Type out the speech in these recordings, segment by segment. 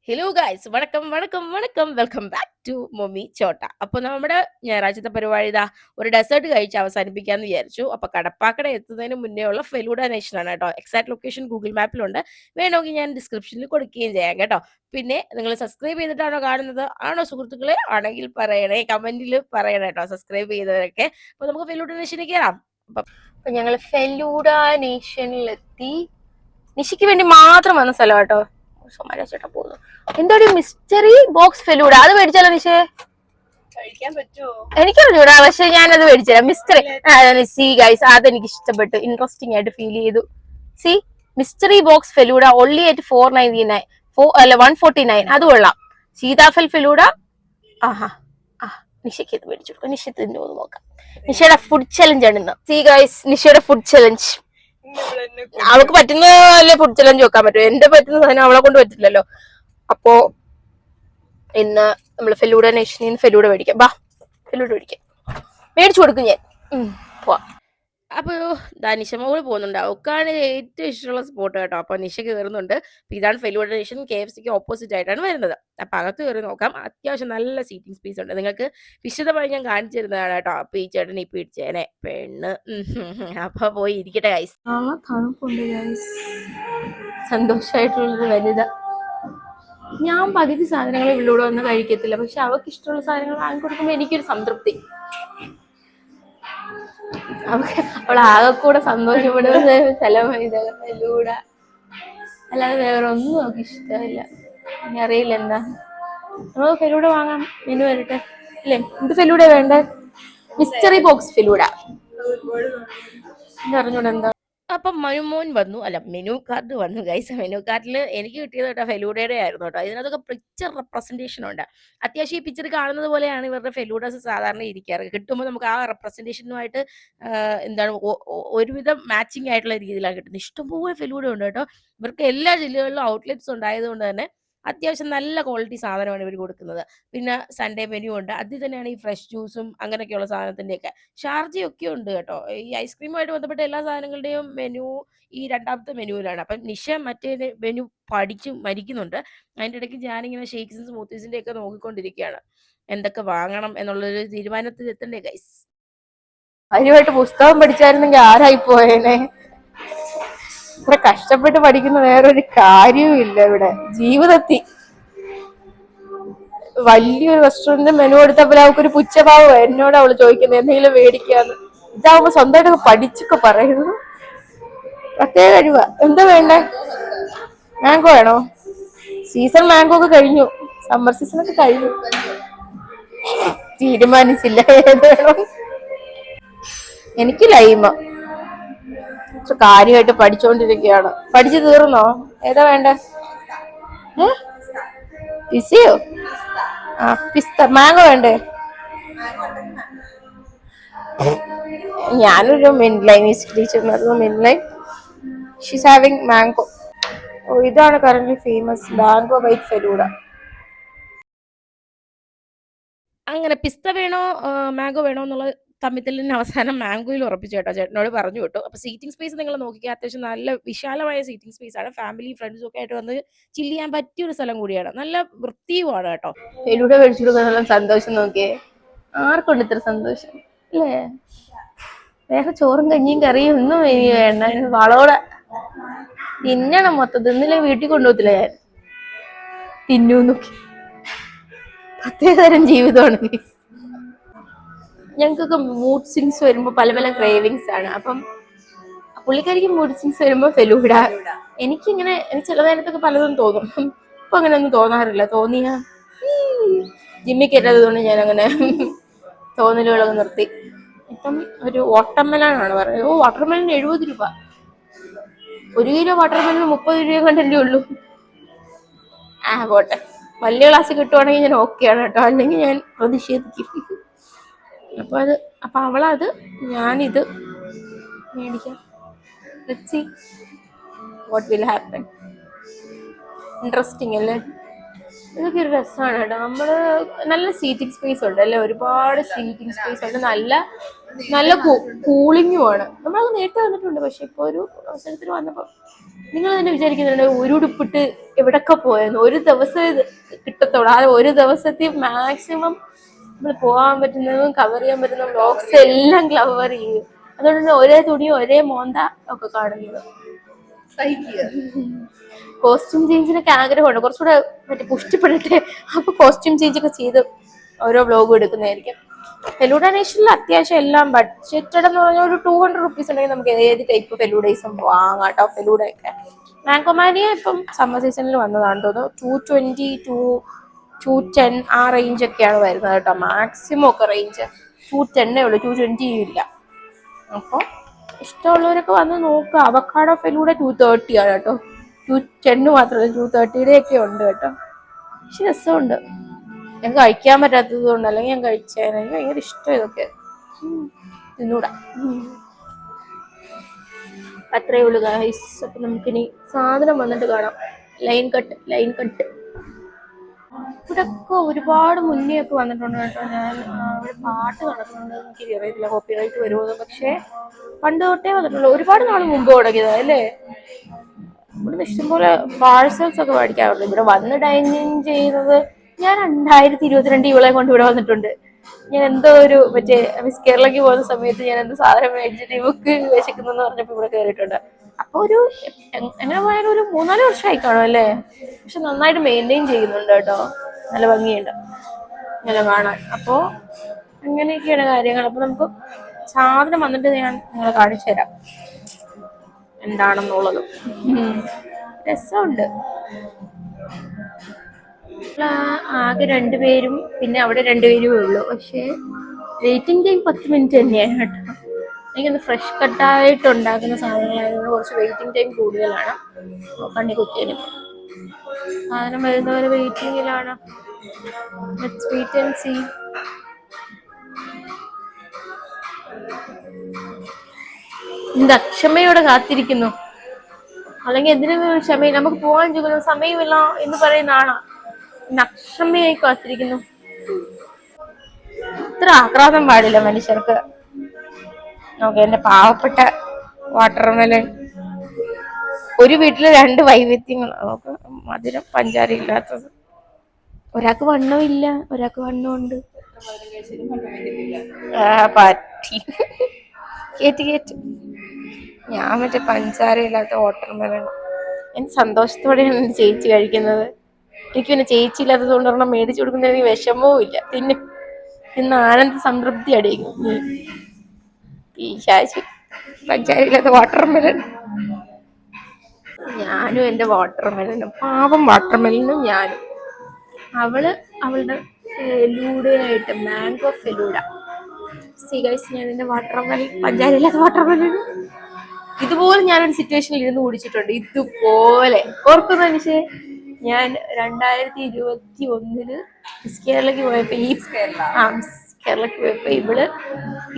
Hello guys, വണക്കം വണക്കം വണക്കം. Welcome back to mommy Chotta. അപ്പോൾ നമ്മുടെ ഞായറാഴ്ചത്തെ പരിപാടി ഇതാ ഒരു ഡെസേർട്ട് കഴിച്ച് അവസാനിപ്പിക്കാമെന്ന് വിചാരിച്ചു. അപ്പോൾ കടപ്പാക്കട എത്തുന്നതിന് മുന്നേ ഉള്ള ഫെലൂഡ നേഷനാണ് കേട്ടോ. എക്സാക്ട് ലൊക്കേഷൻ ഗൂഗിൾ മാപ്പിലുണ്ട്, വേണമെങ്കിൽ ഞാൻ ഡിസ്ക്രിപ്ഷനിൽ കൊടുക്കുകയും ചെയ്യാം കേട്ടോ. പിന്നെ നിങ്ങൾ സബ്സ്ക്രൈബ് ചെയ്തിട്ടാണോ കാണുന്നത്? ആണോ സുഹൃത്തുക്കളെ? ആണെങ്കിൽ പറയണേ, കമന്റിൽ പറയണേ കേട്ടോ, സബ്സ്ക്രൈബ് ചെയ്തവരൊക്കെ. അപ്പോൾ നമുക്ക് ഫെലൂഡ നേഷനിൽ കയറാം. അപ്പം ഞങ്ങൾ ഫെലൂഡ നേഷനിലെത്തി. നിഷിക്ക് വേണ്ടി മാത്രം വന്ന സ്ഥലം കേട്ടോ. ചേട്ടാ പോകുന്നു. എന്താണ് മിസ്റ്ററി ബോക്സ് ഫെലൂഡ? അത് മേടിച്ചാലോ നിഷേ? എനിക്കറിഞ്ഞൂടാ, പക്ഷെ ഞാനത് മേടിച്ചുതരാം. മിസ്റ്ററി സി ഗൈസ്, അതെനിക്ക് ഇഷ്ടപ്പെട്ടു, ഇൻട്രസ്റ്റിംഗ് ആയിട്ട് ഫീൽ ചെയ്തു. C mystery box falooda only at 499, 149. അത് കൊള്ളാം. സീതാഫൽ ഫെലൂഡ. ആഹാ, നിഷയ്ക്ക് ഇത് മേടിച്ചു കൊടുക്കാം. നിഷ തിന്നു നോക്കാം. നിഷയുടെ ഫുഡ് ചലഞ്ച് ആണ് ഇന്ന്. സി ഗൈസ്, നിഷയുടെ ഫുഡ് ചലഞ്ച്. അവൾക്ക് പറ്റുന്ന ഫുഡ് ചലഞ്ച് വെക്കാൻ പറ്റും. എന്റെ പറ്റുന്ന സാധനം അവളെ കൊണ്ട് പറ്റില്ലല്ലോ. അപ്പോ ഇന്ന് നമ്മള് ഫെലൂഡ നേഷനിൽ ഫെലൂഡ മേടിക്കാം. ബാ, ഫെലൂഡ മേടിക്കാം. മേടിച്ചു കൊടുക്കും ഞാൻ. പോവാ. അപ്പൊ നിഷമോള് പോകുന്നുണ്ട്. അവൾക്കാണ് ഏറ്റവും ഇഷ്ടമുള്ള സ്പോട്ട് കേട്ടോ. അപ്പൊ നിഷ കയറുന്നുണ്ട്. ഇതാണ് ഫെലൂഡ നേഷൻ. KFCക്ക് ഓപ്പോസിറ്റ് ആയിട്ടാണ് വരുന്നത്. അപ്പൊ അകത്ത് കയറി നോക്കാം. അത്യാവശ്യം നല്ല സീറ്റിംഗ് സ്പേസ് ഉണ്ട്. നിങ്ങൾക്ക് വിശദമായി ഞാൻ കാണിച്ചു തരുന്നതാണ് കേട്ടോ. അപ്പൊ ഈ ചേട്ടൻ ഈ പിടിച്ചേനെ പെണ്ണ്. അപ്പൊ പോയി ഇരിക്കട്ടെ ഗൈസ്. തണുപ്പുണ്ട് ഗൈസ്. സന്തോഷമായിട്ടുള്ളത് വലുതാ. ഞാൻ പകുതി സാധനങ്ങൾ ഇവളോട് വന്ന് കഴിക്കത്തില്ല, പക്ഷെ അവൾക്ക് ഇഷ്ടമുള്ള സാധനങ്ങൾ വാങ്ങിക്കൊടുക്കുമ്പോൾ എനിക്കൊരു സംതൃപ്തി. അവൾ ആകെ കൂടെ സന്തോഷപ്പെടുന്നത് ഫെലൂഡ, അല്ലാതെ വേറെ ഒന്നും അവൾക്ക് ഇഷ്ടമില്ല. ഇനി അറിയില്ല എന്താ. നമുക്ക് ഫെലൂഡ വാങ്ങാം. മെനു വരട്ടെ അല്ലേ? എന്ത് ഫെലൂഡ വേണ്ടേ? മിസ്റ്ററി ബോക്സ് ഫെലൂഡ അറിഞ്ഞൂടെ എന്താ. അപ്പം മെനുമോൻ വന്നു, അല്ല മെനു കാർഡ് വന്നു ഗൈസ്. മെനു കാർഡിൽ എനിക്ക് കിട്ടിയത് കേട്ടോ ഫെലൂഡയുടെ ആയിരുന്നു കേട്ടോ. ഇതിനകത്തൊക്കെ പിക്ചർ റെപ്രസെന്റേഷൻ ഉണ്ട്. അത്യാവശ്യം ഈ പിക്ചർ കാണുന്നത് പോലെയാണ് ഇവരുടെ ഫെലൂഡാസ് സാധാരണ ഇരിക്കാറ്. കിട്ടുമ്പോൾ നമുക്ക് ആ റെപ്രസെന്റേഷനുമായിട്ട് എന്താണ് ഒരുവിധം മാച്ചിങ് ആയിട്ടുള്ള രീതിയിലാണ് കിട്ടുന്നത്. ഇഷ്ടംപോലെ ഫെലൂഡ ഉണ്ട് കേട്ടോ. ഇവർക്ക് എല്ലാ ജില്ലകളിലും ഔട്ട്ലെറ്റ്സ് ഉണ്ടായതുകൊണ്ട് തന്നെ അത്യാവശ്യം നല്ല ക്വാളിറ്റി സാധനമാണ് ഇവർ കൊടുക്കുന്നത്. പിന്നെ സൺഡേ മെനു ഉണ്ട്. അതിൽ തന്നെയാണ് ഈ ഫ്രഷ് ജ്യൂസും അങ്ങനെയൊക്കെയുള്ള സാധനത്തിൻ്റെയൊക്കെ ഷാർജയൊക്കെ ഉണ്ട് കേട്ടോ. ഈ ഐസ്ക്രീമുമായിട്ട് ബന്ധപ്പെട്ട എല്ലാ സാധനങ്ങളുടെയും മെനു ഈ രണ്ടാമത്തെ മെനുവിലാണ്. അപ്പം നിഷ മറ്റേ മെനു പഠിച്ച് മരിക്കുന്നുണ്ട്. അതിൻ്റെ ഇടയ്ക്ക് ഞാനിങ്ങനെ ഷേക്സും സ്മൂത്തീസിൻ്റെ ഒക്കെ നോക്കിക്കൊണ്ടിരിക്കുകയാണ്. എന്തൊക്കെ വാങ്ങണം എന്നുള്ളൊരു തീരുമാനത്തിൽ എത്തണ്ടേ ഗൈസ്. അതിനുമായിട്ട് പുസ്തകം പഠിച്ചായിരുന്നെങ്കിൽ ആരായി പോയേനെ. ഇത്ര കഷ്ടപ്പെട്ട് പഠിക്കുന്ന വേറൊരു കാര്യവും ഇല്ല ഇവിടെ ജീവിതത്തിൽ. വലിയൊരു റെസ്റ്റോറന്റിന്റെ മെനു എടുത്തപ്പോൾ അവൾക്കൊരു പുച്ഛഭാവം എന്നോട് അവള് ചോദിക്കുന്നത് എന്തെങ്കിലും മേടിക്കാന്ന്. ഇതാവുമ്പോ സ്വന്തമായിട്ടൊക്കെ പഠിച്ചൊക്കെ പറയുന്നു. പ്രത്യേക കഴിവ. എന്താ വേണ്ടേ? മാംഗോ വേണോ? സീസൺ മാംഗോ ഒക്കെ കഴിഞ്ഞു. സമ്മർ സീസൺ ഒക്കെ കഴിഞ്ഞു. തീരുമാനിച്ചില്ല ഏത് വേണോ. എനിക്ക് ലൈമ. കാര്യമായിട്ട് പഠിച്ചോണ്ടിരിക്കുകയാണ്. പഠിച്ചു തീർന്നോ? ഏതാ വേണ്ടേ? പിസിയോ? പിസ്ത. മാംഗോ വേണ്ടേ? ഞാനൊരു മിൻലൈൻ മിൻലൈൻ. She's having mango. ഓ, ഇതാണ് current famous mango white falooda. അങ്ങനെ പിസ്ത വേണോ മാംഗോ വേണോ എന്നുള്ള തമ്മിത്തലിന് അവസാനം മാംഗോയിൽ ഉറപ്പിച്ചു കേട്ടോ. ചേട്ടനോട് പറഞ്ഞു വിട്ടു. അപ്പൊ സീറ്റിംഗ് സ്പേസ് നിങ്ങൾ നോക്കിയാൽ അത്യാവശ്യം നല്ല വിശാലമായ സീറ്റിംഗ് സ്പേസ് ആണ്. ഫാമിലി ഫ്രണ്ട്സും ഒക്കെ ആയിട്ട് വന്ന് ചില്ല് ചെയ്യാൻ പറ്റിയ ഒരു സ്ഥലം കൂടിയാണ്. നല്ല വൃത്തിയുമാണ് കേട്ടോ. ഫെലൂഡ മേടിച്ചു കൊടുക്കാനുള്ള സന്തോഷം നോക്കിയേ. ആർക്കുണ്ട് ഇത്ര സന്തോഷം അല്ലേ? വേറെ ചോറും കഞ്ഞിയും കറിയും ഒന്നും ഇനി വേണ്ട. വളോടെ തിന്നണം മൊത്തം. തിന്നില്ലേ വീട്ടിൽ കൊണ്ടുപോകത്തില്ല ഞാൻ. തിന്നൂന്നൊക്കെ പ്രത്യേകതരം ജീവിതമാണ്. ഞങ്ങൾക്കൊക്കെ മൂഡ് സ്വിങ്സ് വരുമ്പോൾ പല പല ക്രേവിങ്സ് ആണ്. അപ്പം പുള്ളിക്കാരിക്ക് മൂഡ് സ്വിങ്സ് വരുമ്പോൾ ഫെലൂഡ. എനിക്ക് ചില നേരത്തൊക്കെ പലതും തോന്നും. ഇപ്പൊ അങ്ങനെ ഒന്നും തോന്നാറില്ല. തോന്നിയ ജിമ്മി കയറ്റാത്തതുകൊണ്ട് ഞാൻ അങ്ങനെ തോന്നലുകളൊക്കെ നിർത്തി. ഇപ്പം ഒരു വാട്ടർമെലനാണ് പറയുന്നത്. ഓ, വാട്ടർമെലൻ 70 രൂപ. 1 കിലോ വാട്ടർമെലന് 30 രൂപ കണ്ടല്ലേ ഉള്ളൂ. പോട്ടെ. വലിയ ക്ലാസ് കിട്ടുവാണെങ്കിൽ ഞാൻ ഓക്കെയാണ് കേട്ടോ. അല്ലെങ്കിൽ ഞാൻ പ്രതിഷേധിക്കും. അപ്പൊ അവളത്, ഞാനിത് മേടിക്കാം. Let's see what will happen. Interesting അല്ലേ? ഇതൊക്കെ ഒരു രസമാണ് കേട്ടോ. നമ്മള് നല്ല സീറ്റിംഗ് സ്പേസ് ഉണ്ട് അല്ലെ, ഒരുപാട് സീറ്റിംഗ് സ്പേസ് ഉണ്ട്, നല്ല നല്ല കൂളിംഗും ആണ്. നമ്മളത് നേരത്തെ വന്നിട്ടുണ്ട്, പക്ഷെ ഇപ്പൊ ഒരു അവസരത്തിൽ വന്നപ്പോ നിങ്ങൾ തന്നെ വിചാരിക്കുന്നുണ്ട് ഒരു ഉടുപ്പിട്ട് എവിടൊക്കെ പോയെന്ന്. ഒരു ദിവസം ഇത് കിട്ടത്തുള്ളൂ. ആ ഒരു ദിവസത്തിൽ മാക്സിമം നമ്മൾ പോകാൻ പറ്റുന്നതും കവർ ചെയ്യാൻ പറ്റുന്ന വ്ലോഗ്സ് എല്ലാം കവർ ചെയ്യും. അതുകൊണ്ട് തന്നെ ഒരേ തുണി ഒരേ മോന്ത ഒക്കെ കാണുന്നത് സഹിക്കുക. കോസ്റ്റ്യൂം ചേഞ്ചിനൊക്കെ ആഗ്രഹമുണ്ട്, കുറച്ചുകൂടെ മറ്റേ പുഷ്ടിപ്പെടട്ടെ, അപ്പൊ കോസ്റ്റ്യൂം ചേഞ്ച് ഒക്കെ ചെയ്ത് ഓരോ വ്ലോഗും എടുക്കുന്നതായിരിക്കും. ഫെലൂഡ നേഷനിൽ അത്യാവശ്യം എല്ലാം ബഡ്ജറ്റഡ് എന്ന് പറഞ്ഞാൽ ഒരു 200 റുപ്പീസ് ഉണ്ടെങ്കിൽ നമുക്ക് ഏത് ടൈപ്പ് ഫെലൂഡൈസും വാങ്ങാം കേട്ടോ. ഫെലൂഡ ഒക്കെ മാങ്കോമാനിയ ഇപ്പം സമ്മർ സീസണിൽ വന്നതാണ് തോന്നുന്നു. 220 210 ആ റേഞ്ച് ഒക്കെയാണ് വരുന്നത് കേട്ടോ. മാക്സിമം ഒക്കെ റേഞ്ച് 210 ഉള്ളൂ, 220 ഇല്ല. അപ്പോൾ ഇഷ്ടമുള്ളവരൊക്കെ വന്ന് നോക്കുക. അവക്കാഡോ ഫെലൂഡ 230 ആണ് കേട്ടോ. 210 മാത്രമല്ല 230 ഒക്കെ ഉണ്ട് കേട്ടോ. പക്ഷെ രസമുണ്ട്. ഞാൻ കഴിക്കാൻ പറ്റാത്തത് കൊണ്ട്, അല്ലെങ്കിൽ ഞാൻ കഴിച്ചേനെ. എനിക്ക് ഭയങ്കര ഇഷ്ടം ഇതൊക്കെ തിന്നൂടാ. അത്രേ ഉള്ളു ഗൈസ്. അപ്പൊ നമുക്കിനി സാധനം വന്നിട്ട് കാണാം. ലൈൻ കട്ട് ഇവിടൊക്കെ ഒരുപാട് മുന്നേ ഒക്കെ വന്നിട്ടുണ്ട് കേട്ടോ. ഞാൻ ഇവിടെ പാട്ട് നടക്കുന്നുണ്ട്, എനിക്ക് അറിയത്തില്ല കോപ്പിറൈറ്റ് വരുമോ. പക്ഷെ പണ്ട് തൊട്ടേ വന്നിട്ടുള്ളൂ, ഒരുപാട് നാൾ മുമ്പ് തുടങ്ങിയതാ അല്ലേ. ഇവിടെ ഇഷ്ടംപോലെ പാഴ്സൽസ് ഒക്കെ മേടിക്കാറുണ്ട്. ഇവിടെ വന്ന് ഡൈനിങ് ചെയ്യുന്നത് ഞാൻ 2022 ഇവളെ കൊണ്ട് ഇവിടെ വന്നിട്ടുണ്ട്. ഞാൻ എന്തോ ഒരു മറ്റേ മിസ് കേരളക്ക് പോകുന്ന സമയത്ത് ഞാൻ എന്തോ സാധനം മേടിച്ചിട്ട് ഇവക്ക് വിശക്കുന്നെന്ന് പറഞ്ഞപ്പോ ഇവിടെ കയറിയിട്ടുണ്ട്. അപ്പൊ ഒരു എങ്ങനെ പോയാലും ഒരു 3-4 വർഷമായി കാണും അല്ലേ. പക്ഷെ നന്നായിട്ട് മെയിൻറ്റെയിൻ ചെയ്യുന്നുണ്ട് കേട്ടോ, നല്ല ഭംഗിയുണ്ട് ഇങ്ങനെ കാണാൻ. അപ്പോ അങ്ങനെയൊക്കെയാണ് കാര്യങ്ങൾ. അപ്പൊ നമുക്ക് സാധനം വന്നിട്ട് ഞാൻ നിങ്ങളെ കാണിച്ചു തരാം എന്താണെന്നുള്ളത്. രസമുണ്ട്. ആകെ 2 പേരും പിന്നെ അവിടെ 2 പേരും ഉള്ളു. പക്ഷേ വെയിറ്റിംഗ് ടൈം 10 മിനിറ്റ് തന്നെയാണ് കേട്ടോ. എനിക്കൊന്ന് ഫ്രഷ് കട്ടായിട്ട് ഉണ്ടാക്കുന്ന സാധനങ്ങളായതുകൊണ്ട് കുറച്ച് വെയിറ്റിംഗ് ടൈം കൂടുതലാണ്. കണ്ണി കുത്തിയതിന് സാധനം വരുന്നവരെ വെയിറ്റിങ്ങിലാണ്. Let's wait and see. എന്താ ക്ഷമയോടെ കാത്തിരിക്കുന്നു, അല്ലെങ്കിൽ എന്തിനും ക്ഷമയില്ല. നമുക്ക് പോകാൻ ചോദിക്കുന്ന സമയമില്ല എന്ന് പറയുന്ന ആളാ. അക്ഷമയായി കാത്തിരിക്കുന്നു. ഇത്ര ആക്രാന്തം പാടില്ല മനുഷ്യർക്ക്. നോക്കെ എന്റെ പാവപ്പെട്ട വാട്ടർമെലൺ. ഒരു വീട്ടില് 2 വൈവിധ്യങ്ങൾ. നമുക്ക് മധുരം പഞ്ചാര ഇല്ലാത്തത്. ഒരാൾക്ക് വണ്ണമില്ല, ഒരാൾക്ക് വണ്ണമുണ്ട്. പറ്റി കേറ്റ് ഞാൻ മറ്റേ പഞ്ചാര ഇല്ലാത്ത വാട്ടർമെലൺ. ഞാൻ സന്തോഷത്തോടെയാണ് എന്റെ ചേച്ചി കഴിക്കുന്നത്. എനിക്ക് പിന്നെ ചേച്ചി ഇല്ലാത്തത് കൊണ്ട് ഒരെണ്ണം മേടിച്ചു കൊടുക്കുന്നതിന് വിഷമവും ഇല്ല. ഇന്ന് ആനന്ദ സംതൃപ്തി അടിക്കും. ഈ ശാശി പഞ്ചായത്തിലത്തെ വാട്ടർമെലൺ. ഞാനും എന്റെ വാട്ടർമെലനും, പാവം വാട്ടർമെലനും ഞാനും. അവളുടെ ഫെലൂഡയായിട്ട് മാംഗോ ഫെലൂഡ. സീ ഗൈസ്, ഞാൻ എന്റെ വാട്ടർമെലൻ, പഞ്ചായത്തിലത്തെ വാട്ടർമെലൻ ഇതുപോലെ ഞാനൊരു സിറ്റുവേഷനിൽ ഇരുന്ന് കുടിച്ചിട്ടുണ്ട്. ഇതുപോലെ ഓർക്കുന്ന മനുഷ്യ. ഞാൻ 2021 മിസ് കേരളക്ക് പോയപ്പോ കേരളക്ക് പോയപ്പോ ഇവള്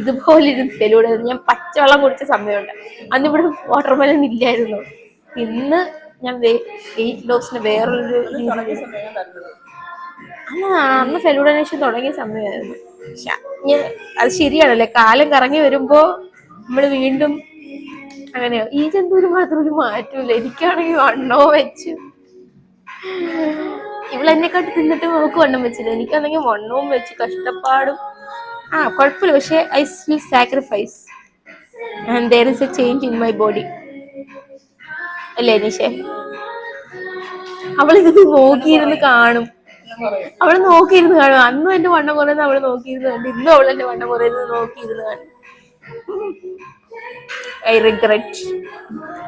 ഇതുപോലെ ഇരുന്ന് ഫെലൂഡ. ഞാൻ പച്ചവെള്ളം കുടിച്ച സമയമുണ്ട്. അന്ന് ഇവിടെ വാട്ടർമെലൻ ഇല്ലായിരുന്നു. ഇന്ന് ഞാൻ വെയിറ്റ് ലോസിന് വേറൊരു അന്ന് ഫെലൂഡ നേഷൻ തുടങ്ങിയ സമയമായിരുന്നു. അത് ശരിയാണല്ലേ, കാലം കറങ്ങി വരുമ്പോ നമ്മള് വീണ്ടും അങ്ങനെയോ. ഈ ജന്തുവിന് മാത്രം ഒരു മാറ്റമില്ല. എനിക്കാണെങ്കിൽ വണ്ണവും വെച്ചു. ഇവളെന്നെക്കാട്ട് തിന്നിട്ട് നമുക്ക് വണ്ണം വെച്ചില്ല. എനിക്കാണെങ്കിൽ വണ്ണവും വെച്ച് കഷ്ടപ്പാടും. കുഴപ്പമില്ല. പക്ഷെ I will sacrifice and there is a change in my body. അല്ലേ നിഷേ? അവളിത് നോക്കിയിരുന്ന് കാണും. അന്നും എന്റെ വണ്ണം കുറയുന്നത് അവള് നോക്കിയിരുന്ന് കണ്ട്. ഇന്നും അവളെന്റെ വണ്ണം കുറയുന്നത് നോക്കിയിരുന്ന് കാണും. I regret.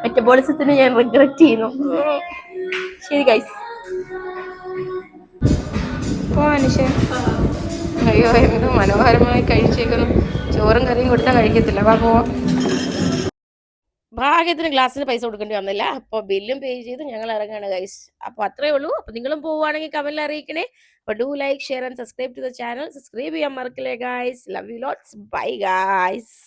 മെറ്റബോളിസത്തിന് ഞാൻ റിഗ്രറ്റ് ചെയ്യുന്നു. ശരി ഗൈസ്. മനുഷ്യ അയ്യോ എന്ത് മനോഹരമായി കഴിച്ചേക്കുന്നു. ചോറും കറിയും കൊടുത്താൽ കഴിക്കത്തില്ല. പോവാം. ഭാഗ്യത്തിന് ഗ്ലാസ്സിന് പൈസ കൊടുക്കേണ്ടി വന്നില്ല. അപ്പോൾ ബില്ലും പേ ചെയ്ത് ഞങ്ങൾ ഇറങ്ങാണ് ഗൈസ്. അപ്പോൾ അത്രേ ഉള്ളൂ. അപ്പോൾ നിങ്ങളും പോവുകയാണെങ്കിൽ കമന്റിൽ അറിയിക്കണേ. അപ്പോൾ do like, share and subscribe to the channel. Subscribe ചെയ്യാൻ മറക്കില്ലേ guys. Love you lots. Bye guys.